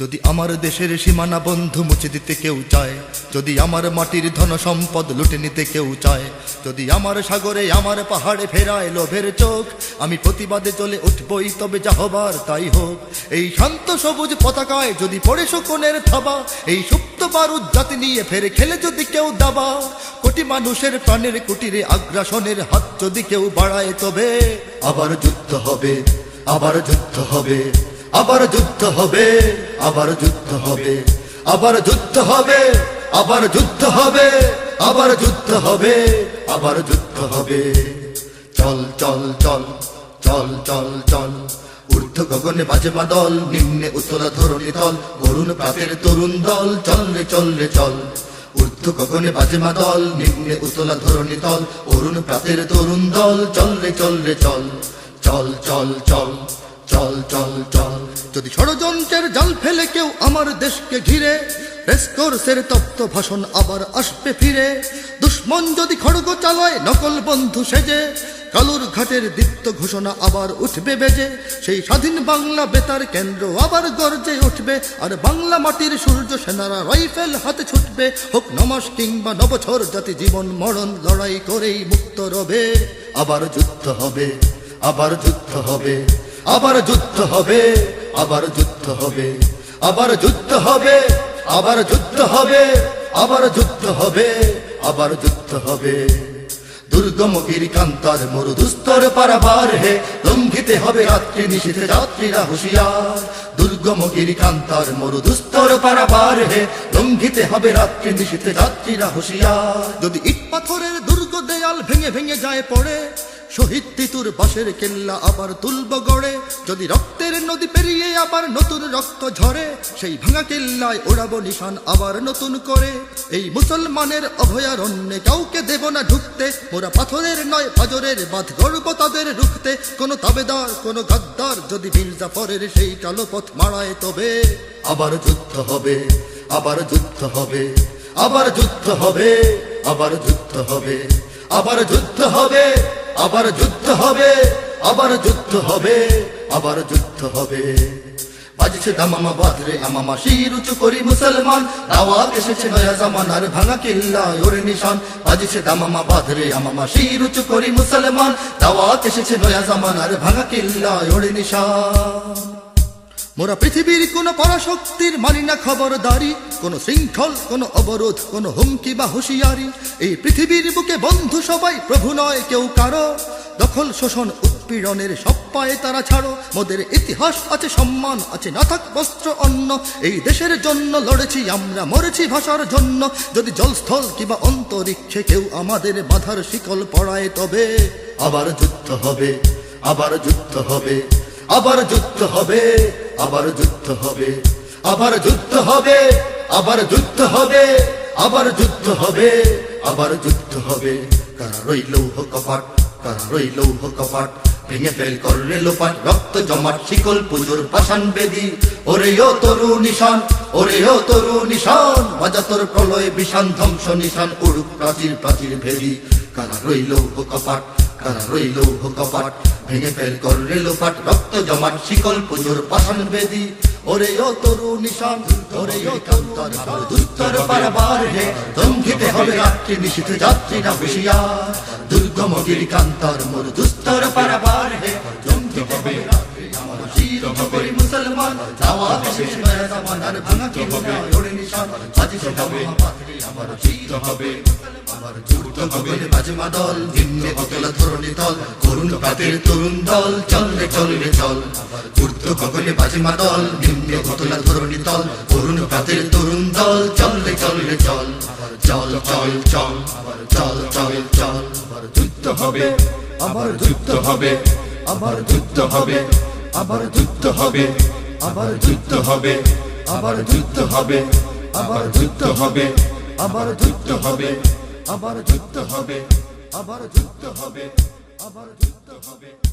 যদি আমার দেশের সীমানা বন্ধু মুছে দিতে কেউ চায়, যদি আমার মাটির ধন সম্পদ লুটে নিতে কেউ চায়, যদি আমার সাগরে আমার পাহাড়ে ফেরায় লোভের চোখ, আমি প্রতিবাদে চলে উঠবই, তবে যা হবার তাই হোক। এই শান্ত সবুজ পতাকায় যদি পড়ে শকুনের থাবা, এই সুপ্ত বারুদ জাতি নিয়ে ফেরে খেলে যদি কেউ দাবা, কোটি মানুষের প্রাণের কুটিরে আগ্রাসনের হাত যদি কেউ বাড়ায়, তবে আবার যুদ্ধ হবে, আবার যুদ্ধ হবে, আবার যুদ্ধ হবে, আবার যুদ্ধ হবে, আবার যুদ্ধ হবে, আবার যুদ্ধ হবে, আবার যুদ্ধ হবে, আবার যুদ্ধ হবে। চল চল চল চল চল চল, ঊর্ধ্ব গগনে বাজে মাদল, নিম্নে উতলা ধরণী তল, অরুণ প্রাতের তরুণ দল, চল রে চল রে চল। ঊর্ধ্ব গগনে বাজে মাদল, নিম্নে উতলা ধরণী তল, অরুণ প্রাতের তরুণ দল, চল রে চল রে চল। চল চল চল চল চল চল। যদি ষড়যন্ত্রের জাল ফেলে কেউ আমার দেশকে ঘিরে, রেসকোর্সের তপ্ত ভাষণ আবার আসবে ফিরে। দুশ্মন যদি খড়গ চালায় নকল বন্ধু সেজে, কালুর ঘাটের দীপ্ত ঘোষণা আবার উঠবে বেজে। সেই স্বাধীন বাংলা বেতার কেন্দ্র আবার গর্জে উঠবে, আর বাংলা মাটির সূর্য সেনারা রাইফেল হাতে ছুটবে। হোক নমাস কিংবা নবছর, জাতি জীবন মরণ লড়াই করেই মুক্ত রবে। আবার যুদ্ধ হবে, আবার যুদ্ধ হবে, আবার যুদ্ধ হবে, আবার যুদ্ধ হবে, আবার যুদ্ধ হবে, আবার যুদ্ধ হবে, আবার যুদ্ধ হবে, আবার যুদ্ধ হবে। দুর্গম গিরিকান্তার মরু দুস্তর পারাবার হে, লঙ্ঘিতে হবে রাত্রি নিশীথে যাত্রীরা হুঁশিয়ার। দুর্গম গিরিকান্তার মরু দুস্তর পারাবার হে, লঙ্ঘিতে হবে রাত্রি নিশীথে যাত্রীরা হুঁশিয়ার। যদি ইট পাথরের দুর্গ দেয়াল ভেঙে ভেঙে যায় পড়ে, শহীদ তিতুর বাঁশের কেল্লা আবার তুলব গড়ে। যদি রক্তের নদী পেরিয়ে আবার নতুন রক্ত ঝরে, সেই ভাঙা কেল্লায় ওড়াবো নিশান আবার নতুন করে। এই মুসলমানের অভয়ারণ্যে কাউকে দেব না ঢুকতে, মোরা পাথরের নয় পাজরের বাঁধ গর্ব তাদের রুখতে। কোন তাবেদার কোন গাদ্দার যদি মীর জাফরের সেই কালো পথ মারায়, তবে আবার যুদ্ধ হবে, আবার যুদ্ধ হবে, আবার যুদ্ধ হবে, আবার যুদ্ধ হবে, আবার যুদ্ধ হবে, আবার যুদ্ধ হবে, আবার যুদ্ধ হবে, আবার যুদ্ধ হবে। বাজছে দামামা বাদরে আমামা, শির উঁচু করি মুসলমান, দাওয়াত এসেছে নয়া জামানার ভাঙা কিল্লায় ওরে নিশান। বাজছে দামামা বাদরে আমামা, শির উঁচু করি মুসলমান, দাওয়াত এসেছে নয়া জামানার ভাঙা কিল্লায় ওরে নিশান। মোরা পৃথিবীর কোন পরাশক্তির মানি না খবরদারি, কোন শৃঙ্খল, কোন অবরোধ, কোন হুমকি বা হুঁশিয়ারি। এই পৃথিবীর বুকে বন্ধু সবাই, প্রভু নয় কেউ কারো। দখল শোষণ উৎপীড়নের সব পায়ে তারা ছাড়ো। মোদের ইতিহাস আছে, সম্মান আছে, না থাক বস্ত্র অন্ন। এই দেশের জন্য লড়েছি আমরা, মরেছি ভাষার জন্য। যদি জলস্থল কিংবা অন্তরিক্ষে কেউ আমাদের বাধার শিকল পড়ায়, তবে আবার যুদ্ধ হবে, আবার যুদ্ধ হবে, আবার যুদ্ধ হবে, আবার যুদ্ধ হবে, আবার যুদ্ধ হবে, আবার যুদ্ধ হবে, আবার যুদ্ধ হবে, আবার যুদ্ধ হবে। কারা রইল কপাট, কারা রইল কপাট, ভেঙে ফেল করলে লোপাট, রক্ত জমাট শিকল পুজোর পাষাণ বেদি। ওরে ও তরু নিশান, ওরে ও তরু নিশান, বাজা তোর প্রলয় বিষান ধ্বংস নিশান, উড়ুক প্রাচীর প্রাচীর ভেদি। কারা রইল কপাট, কারা রইল কপাট, ভেঙে ফেল করলে লোপাট, রক্ত জমাট শিকল পুজোর পাষাণ বেদি। ওরে ও তরু নিশান, ওরে ও কান্তার দুস্তর পারাবার হে, লঙ্ঘিতে হবে রাত্রি নিশীথে যাত্রীরা হুঁশিয়ার। দুর্গম গিরিকান্তার মরু দুস্তর পারাবার হে, লঙ্ঘিতে হবে রাত্রি আমার শির করি মুসলমান, দাওয়াত এসেছে নয়া জামানার ভাঙা কিল্লায় ওরে নিশান। বাজছে দামামা বাদরে আমার যুদ্ধ হবে, আবার যুদ্ধ হবে। বাজে মাদল, নিম্নে উতলা ধরণী তল, অরুণ প্রাতের তরুণ দল, চল রে চল রে চল। ঊর্ধ্ব গগনে বাজে মাদল, নিম্নে উতলা ধরণী তল, অরুণ প্রাতের তরুণ দল, চল রে চল রে চল। চল চল চল চল চল চল। আবার যুদ্ধ হবে, আবার যুদ্ধ হবে, আবার যুদ্ধ হবে, আবার যুদ্ধ হবে, আবার যুদ্ধ হবে, আবার যুদ্ধ হবে, আবার যুদ্ধ হবে, আবার যুদ্ধ হবে, আবার যুদ্ধ হবে, আবার যুদ্ধ হবে, আবার যুদ্ধ হবে।